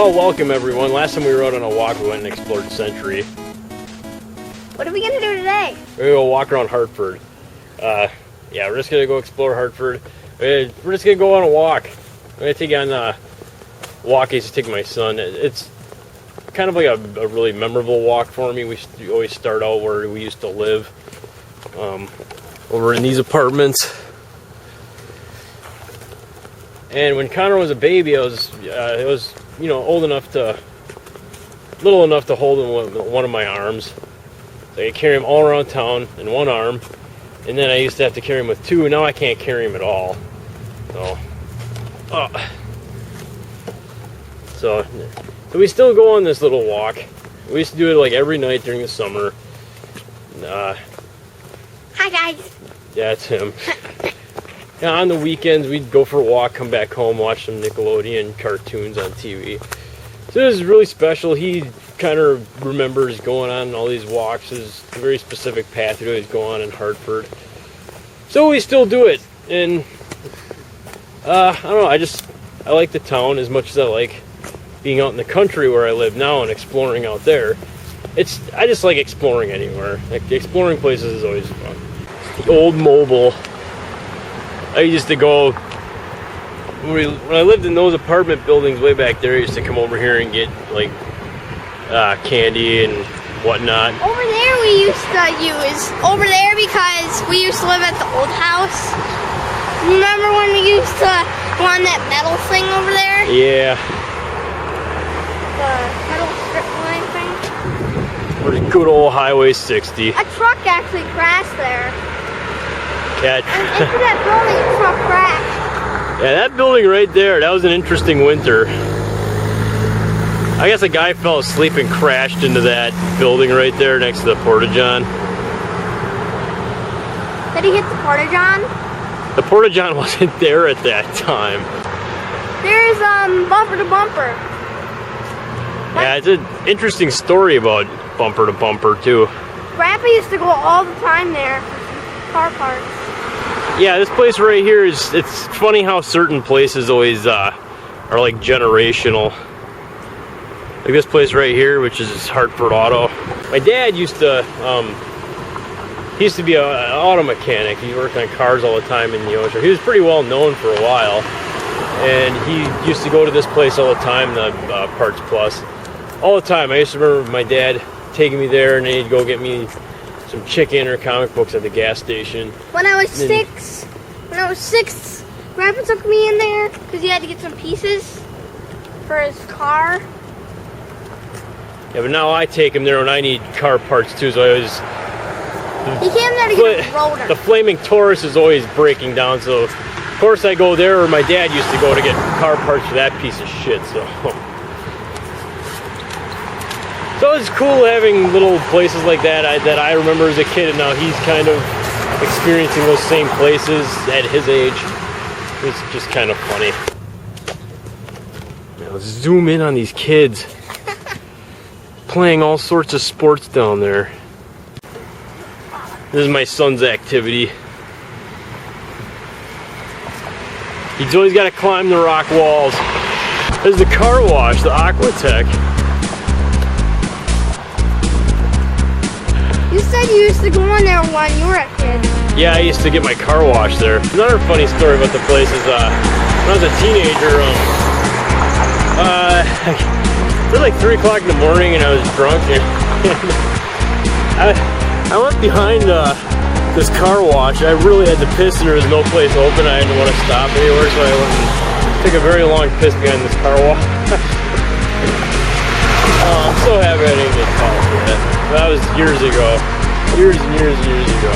Well, welcome everyone. Last time we were out on a walk, we went and explored Century. What are we gonna do today? We're gonna go walk around Hartford. Yeah, we're just gonna go explore Hartford. We're just gonna go on a walk. I'm gonna take you on a walk. I used to take my son. It's kind of like a really memorable walk for me. We always start out where we used to live, over in these apartments. And when Connor was a baby, I was little enough to hold him with one of my arms. So I could carry him all around town in one arm, and then I used to have to carry him with two. Now I can't carry him at all. So we still go on this little walk. We used to do it like every night during the summer. Hi guys. Yeah, it's him. Yeah, on the weekends, we'd go for a walk, come back home, watch some Nickelodeon cartoons on TV. So it was really special. He kind of remembers going on all these walks. There's a very specific path he'd always go on in Hartford. So we still do it. And I don't know, I like the town as much as I like being out in the country where I live now and exploring out there. I just like exploring anywhere. Like, exploring places is always fun. The old mobile. I used to go, when I lived in those apartment buildings way back there, I used to come over here and get like candy and whatnot. Over there we used to use, because we used to live at the old house. Remember when we used to go on that metal thing over there? Yeah. The metal strip line thing? Pretty good old Highway 60. A truck actually crashed there. Catch. And into that building, a truck crashed. Yeah, that building right there, that was an interesting winter. I guess a guy fell asleep and crashed into that building right there next to the Porta-John. Did he hit the Porta-John? The Porta-John wasn't there at that time. There's bumper to bumper. Yeah, it's an interesting story about bumper to bumper too. Grandpa used to go all the time there for car parts. Yeah, this place right here it's funny how certain places always are like generational. Like this place right here, which is Hartford Auto. My dad used to be an auto mechanic. He worked on cars all the time in the ocean. He was pretty well known for a while. And he used to go to this place all the time, the Parts Plus. All the time. I used to remember my dad taking me there, and then he'd go get me some chicken or comic books at the gas station. When I was six, Grandpa took me in there because he had to get some pieces for his car. Yeah, but now I take him there when I need car parts too, so I always... He came there to get a rotor. The flaming Taurus is always breaking down, so of course I go there, or my dad used to go to get car parts for that piece of shit, so... So it's cool having little places like that that I remember as a kid, and now he's kind of experiencing those same places at his age. It's just kind of funny. Now let's zoom in on these kids playing all sorts of sports down there. This is my son's activity. He's always got to climb the rock walls. There's the car wash, the Aquatech. You said you used to go in there when you were a kid. Yeah, I used to get my car washed there. Another funny story about the place is when I was a teenager, it was like 3 o'clock in the morning and I was drunk, and I went behind this car wash. I really had to piss and there was no place open. I didn't want to stop anywhere, so I went and took a very long piss behind this car wash. I'm so happy I didn't get caught for that. That was years ago. Years and years and years ago.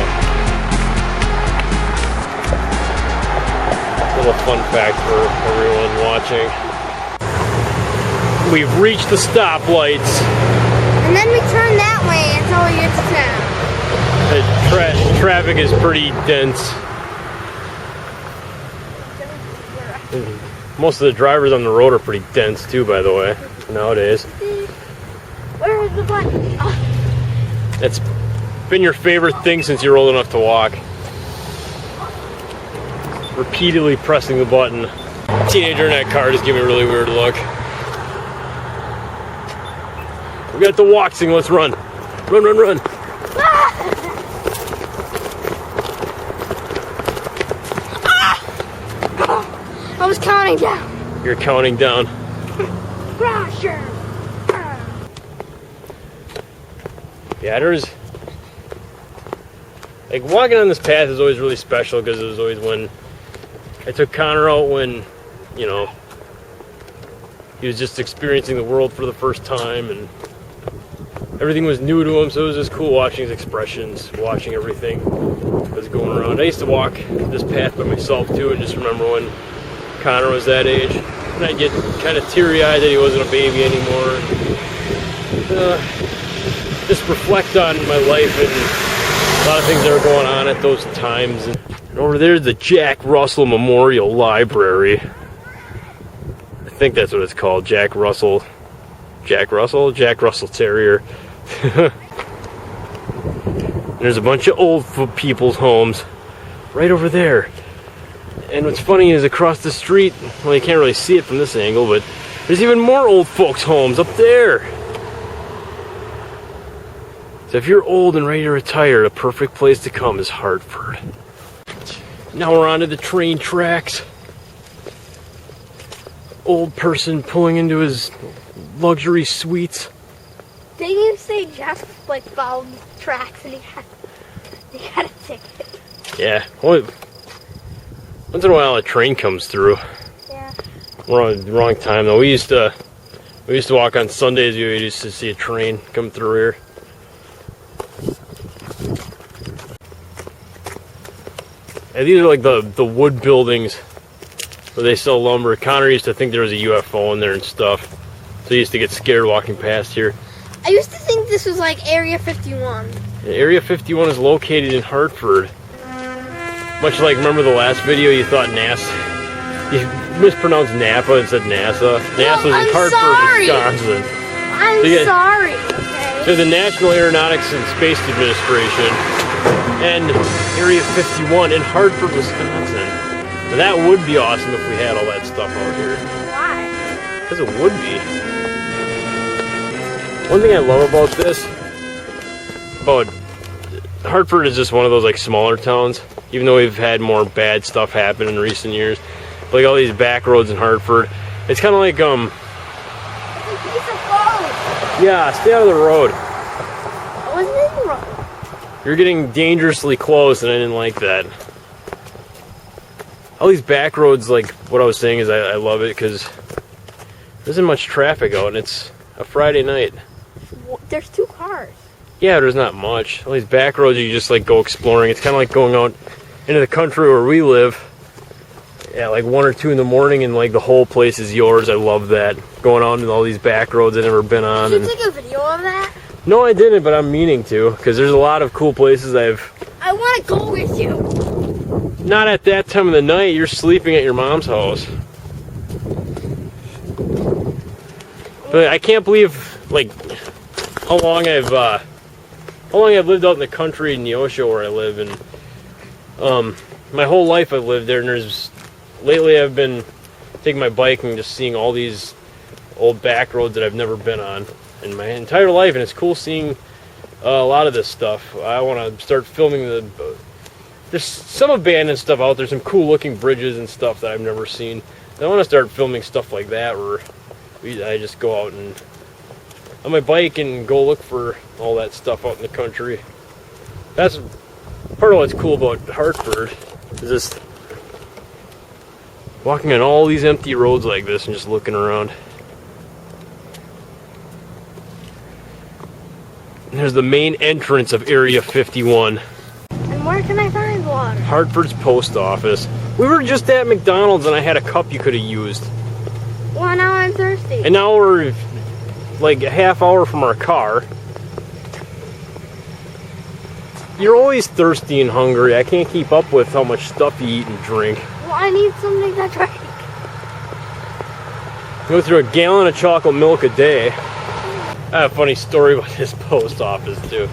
Little fun fact for everyone watching. We've reached the stoplights. And then we turn that way until we get to town. The traffic is pretty dense. Most of the drivers on the road are pretty dense too, by the way, nowadays. Where is the button? Oh. It's been your favorite thing since you're old enough to walk. Repeatedly pressing the button. Teenager in that car just gave me a really weird look. We got the walk thing. Let's run. Run, run, run. I was counting down. You're counting down. Crasher. Yeah, there's like walking on this path is always really special because it was always when I took Connor out when, you know, he was just experiencing the world for the first time and everything was new to him, so it was just cool watching his expressions, watching everything that was going around. I used to walk this path by myself too and just remember when Connor was that age. And I'd get kind of teary-eyed that he wasn't a baby anymore. Just reflect on my life and a lot of things that were going on at those times. And over there's the Jack Russell Memorial Library. I think that's what it's called, Jack Russell Terrier. There's a bunch of old people's homes right over there. And what's funny is across the street, well, you can't really see it from this angle, but there's even more old folks' homes up there. So if you're old and ready to retire, a perfect place to come is Hartford. Now we're onto the train tracks. Old person pulling into his luxury suites. Didn't you say Jeff like followed the tracks and he got a ticket? Yeah. Well, once in a while a train comes through. Yeah. We're on the wrong time though. We used to walk on Sundays. We used to see a train come through here. And these are like the wood buildings where they sell lumber. Connor used to think there was a UFO in there and stuff, so he used to get scared walking past here. I used to think this was like Area 51. And Area 51 is located in Hartford. Much like, remember the last video you thought NASA? You mispronounced Napa and said NASA. NASA's in Hartford, sorry. Wisconsin. I'm So sorry, okay? So the National Aeronautics and Space Administration and Area 51 in Hartford, Wisconsin. Now that would be awesome if we had all that stuff out here. Why? Because it would be. One thing I love about this, about Hartford is just one of those like smaller towns, even though we've had more bad stuff happen in recent years. But, like all these back roads in Hartford, it's kind of like It's a piece of road. yeah, stay out of the road. I wasn't in the road. You're getting dangerously close, and I didn't like that. All these back roads, like what I was saying, is I love it because there isn't much traffic out, and it's a Friday night. There's 2 cars. Yeah, there's not much. All these back roads, you just like go exploring. It's kind of like going out into the country where we live. Yeah, like 1 or 2 in the morning, and like the whole place is yours. I love that. Going on in all these back roads I've never been on. Did you take a video of that? No, I didn't, but I'm meaning to, because there's a lot of cool places I want to go with you. Not at that time of the night. You're sleeping at your mom's house. But I can't believe, like, how long I've lived out in the country in Neosho where I live, and my whole life I've lived there. And lately I've been taking my bike and just seeing all these old back roads that I've never been on in my entire life, and it's cool seeing a lot of this stuff. I want to start filming there's some abandoned stuff out there, some cool looking bridges and stuff that I've never seen. I want to start filming stuff like that where I just go out and on my bike and go look for all that stuff out in the country. That's part of what's cool about Hartford, is just walking on all these empty roads like this and just looking around. And there's the main entrance of Area 51. And where can I find water? Hartford's post office. We were just at McDonald's and I had a cup you could have used. Well, now I'm thirsty. And now we're like a half hour from our car. You're always thirsty and hungry. I can't keep up with how much stuff you eat and drink. Well, I need something to drink. Go through a gallon of chocolate milk a day. I have a funny story about this post office too.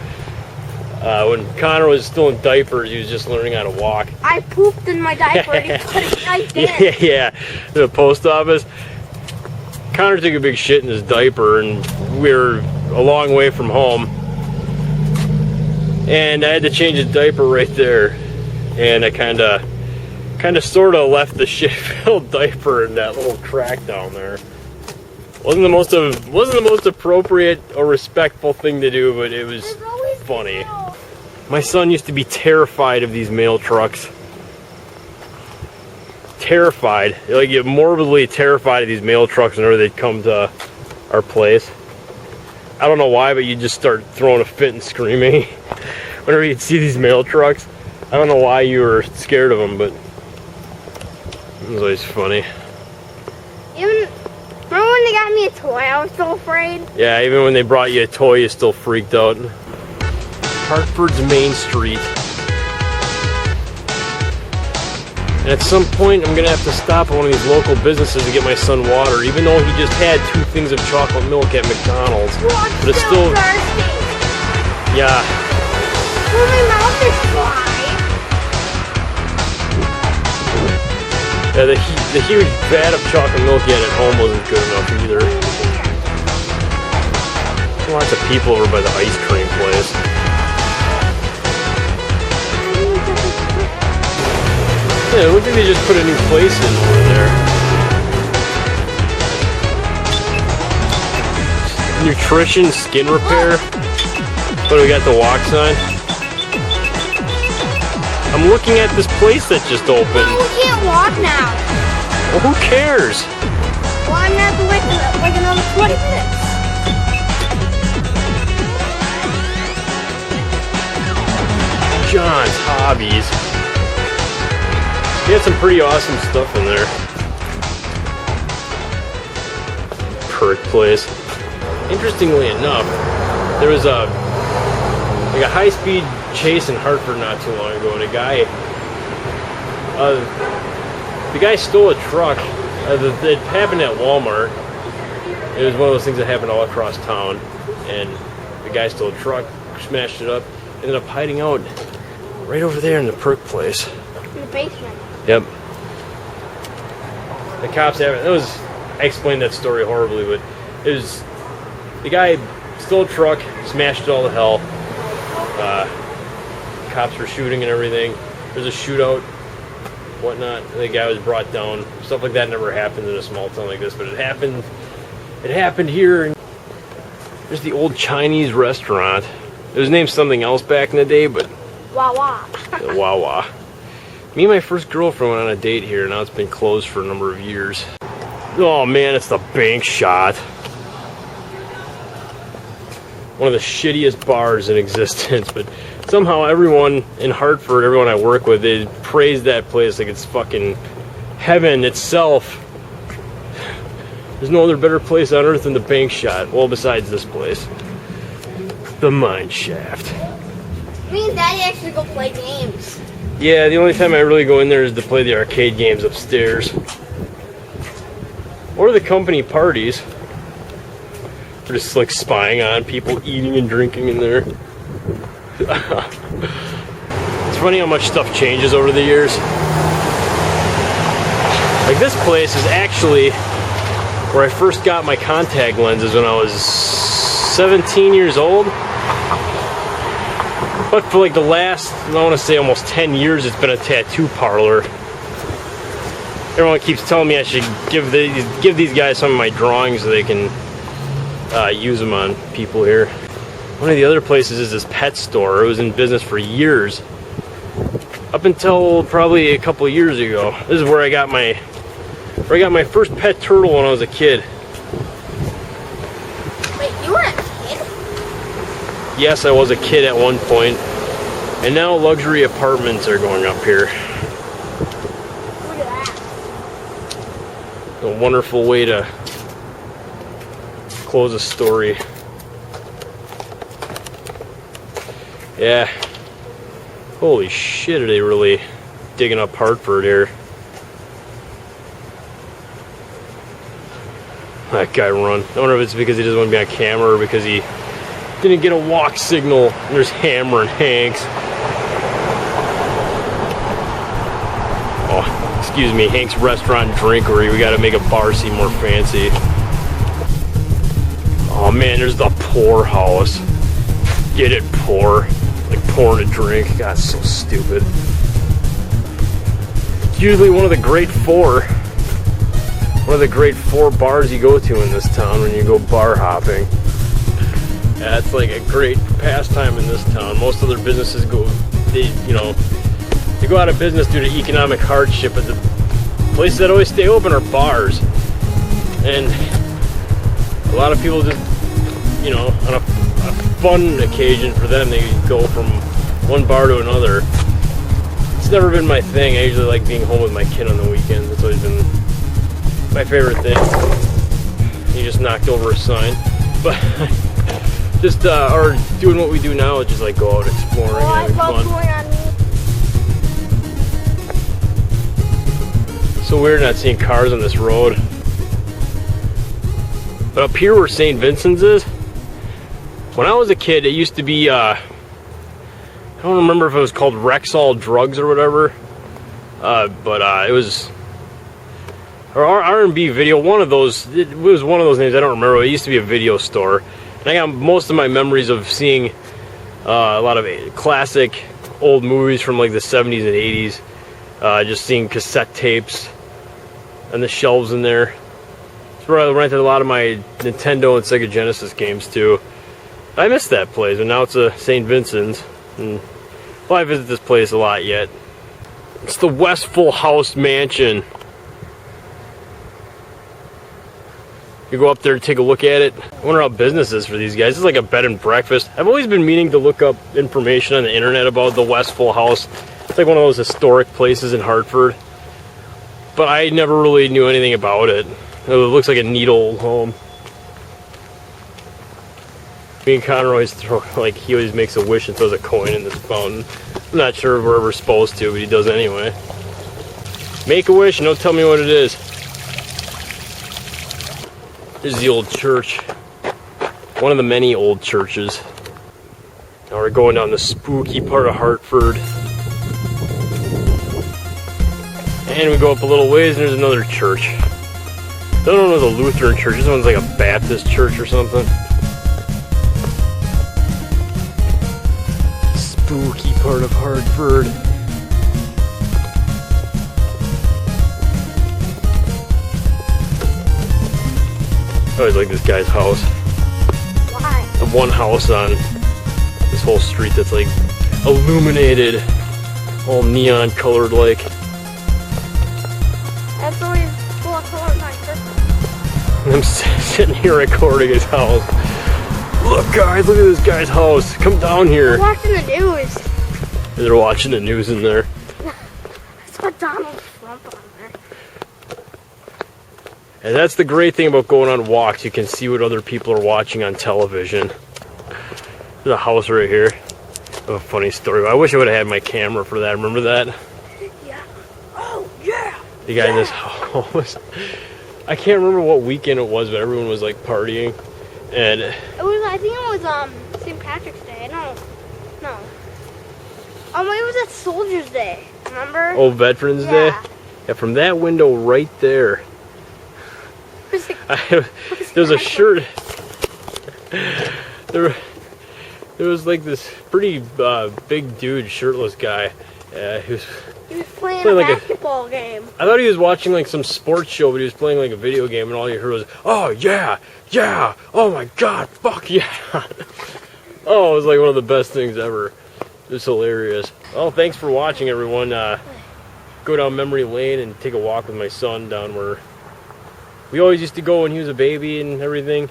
When Connor was still in diapers, he was just learning how to walk. I pooped in my diaper and he put it right there. Yeah, the post office. Connor took a big shit in his diaper, and we were a long way from home. And I had to change a diaper right there. And I kind of sort of left the shit-filled diaper in that little crack down there. Wasn't the most appropriate or respectful thing to do, but it was funny. My son used to be terrified of these mail trucks. Terrified, like morbidly terrified of these mail trucks whenever they'd come to our place. I don't know why, but you'd just start throwing a fit and screaming whenever you'd see these mail trucks. I don't know why you were scared of them, but it was always funny. Remember when they got me a toy, I was so afraid? Yeah, even when they brought you a toy, you still freaked out. Hartford's Main Street. And at some point, I'm gonna have to stop at one of these local businesses to get my son water, even though he just had 2 things of chocolate milk at McDonald's. But it's still thirsty. Yeah. Well, my mouth is dry. Yeah, the huge vat of chocolate milk he had at home wasn't good enough either. Lots of people over by the ice cream place. Yeah, it looks like they just put a new place in over there. Nutrition, skin repair. What do we got, the walk sign? I'm looking at this place that just opened. We can't walk now. Well, who cares? Well, I'm gonna have to wait like another 20 minutes. John's Hobbies. He had some pretty awesome stuff in there. Perk place. Interestingly enough, there was a high-speed chase in Hartford not too long ago, and the guy stole a truck. It happened at Walmart. It was one of those things that happened all across town, and the guy stole a truck, smashed it up, ended up hiding out right over there in the perk place. In the basement. Yep. The cops haven't. I explained that story horribly, but it was the guy stole a truck, smashed it all to hell. Cops were shooting and everything. There's a shootout, whatnot. The guy was brought down. Stuff like that never happens in a small town like this, but it happened. It happened here. There's the old Chinese restaurant. It was named something else back in the day, but Wawa. Wawa. Me and my first girlfriend went on a date here. Now it's been closed for a number of years. Oh man, it's the Bank Shot. One of the shittiest bars in existence, but somehow everyone in Hartford, everyone I work with, they praise that place like it's fucking heaven itself. There's no other better place on earth than the Bank Shot. Well, besides this place. The Mine Shaft. Me and Daddy actually go play games. Yeah, the only time I really go in there is to play the arcade games upstairs. Or the company parties. We're just like spying on people eating and drinking in there. It's funny how much stuff changes over the years. Like this place is actually where I first got my contact lenses when I was 17 years old. But for like the last, I want to say almost 10 years, it's been a tattoo parlor. Everyone keeps telling me I should give these guys some of my drawings so they can use them on people here. One of the other places is this pet store. It was in business for years. Up until probably a couple of years ago. This is where I got my first pet turtle when I was a kid. Wait, you were a kid? Yes, I was a kid at one point. And now luxury apartments are going up here. Look at that. A wonderful way to close a story. Yeah. Holy shit, are they really digging up Hartford here? That guy run. I wonder if it's because he doesn't want to be on camera or because he didn't get a walk signal. There's Hammer and Hanks. Oh, excuse me, Hank's Restaurant and Drinkery. We gotta make a bar seem more fancy. Oh man, there's the pour house. Get it, pour. Like pouring a drink. God, it's so stupid. It's usually one of the great four. One of the great four bars you go to in this town when you go bar hopping. Yeah, it's like a great pastime in this town. Most other businesses go, they go out of business due to economic hardship, but the places that always stay open are bars. And a lot of people just, on a fun occasion for them, they go from one bar to another. It's never been my thing. I usually like being home with my kid on the weekends. It's always been my favorite thing. He just knocked over a sign. But just, or doing what we do now is just like go out exploring and having fun. So weird not seeing cars on this road. But up here where St. Vincent's is, when I was a kid, it used to be, I don't remember if it was called Rexall Drugs or whatever, but it was, or R&B Video, one of those, it was one of those names, I don't remember. It used to be a video store, and I got most of my memories of seeing a lot of classic old movies from like the 70s and 80s, just seeing cassette tapes and the shelves in there. That's where I rented a lot of my Nintendo and Sega Genesis games too. I miss that place, and now it's a St. Vincent's. And well, I visit this place a lot yet. It's the Westful House Mansion. You go up there to take a look at it. I wonder how business is for these guys. It's like a bed and breakfast. I've always been meaning to look up information on the internet about the Westful House. It's like one of those historic places in Hartford. But I never really knew anything about it. It looks like a neat old home. Me and Connor always throw, like, he always makes a wish and throws a coin in this fountain. I'm not sure if we're ever supposed to, but he does anyway. Make a wish and don't tell me what it is. This is the old church. One of the many old churches. Now we're going down the spooky part of Hartford. And we go up a little ways and there's another church. The other one was a Lutheran church. This one's like a Baptist church or something. Spooky part of Hartford. I always like this guy's house. Why? The one house on this whole street that's like illuminated, all neon colored like. That's always full of color on Christmas. I'm sitting here recording his house. Look guys, look at this guy's house. Come down here. We're watching the news. They're watching the news in there. It's got Donald Trump on there. And that's the great thing about going on walks. You can see what other people are watching on television. There's a house right here. I have a funny story. I wish I would have had my camera for that. Remember that? Yeah. Oh, yeah. The guy in this house. I can't remember what weekend it was, but everyone was like partying. And It was, I think it was St. Patrick's Day. No. Oh, it was at Soldier's Day. Remember? oh, Veterans Day? Yeah, from that window right there. There was a shirt. There was like this pretty big dude, shirtless guy. He was playing a basketball game. I thought he was watching like some sports show, but he was playing like a video game, and all you heard was, "Oh yeah, yeah, oh my God, fuck yeah!" Oh, it was like one of the best things ever. It was hilarious. Well, thanks for watching, everyone. Go down memory lane and take a walk with my son down where we always used to go when he was a baby and everything.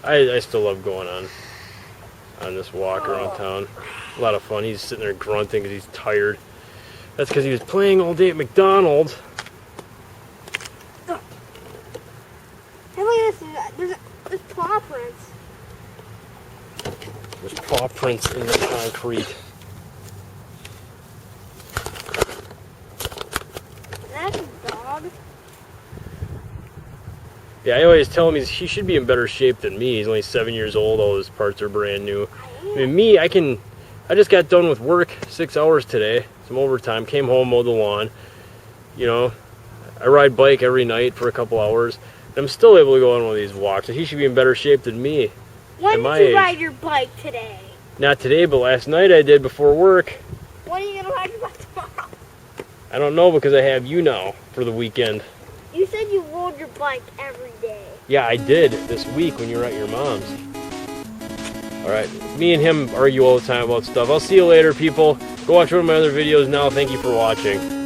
I still love going on this walk around town. A lot of fun. He's sitting there grunting because he's tired. That's because he was playing all day at McDonald's. Hey, look at this. There's paw prints. There's paw prints in the concrete. That's a dog. Yeah, I always tell him he should be in better shape than me. He's only 7 years old. All his parts are brand new. I mean, me, I just got done with work, 6 hours today. Some overtime. Came home, mowed the lawn. You know, I ride bike every night for a couple hours. I'm still able to go on one of these walks. He should be in better shape than me. When at my did you age. ride your bike today? Not today, but last night I did before work. When are you going to ride your bike tomorrow? I don't know because I have you now for the weekend. You said you rode your bike every day. Yeah, I did this week when you were at your mom's. Alright, me and him argue all the time about stuff. I'll see you later, people. Go watch one of my other videos now. Thank you for watching.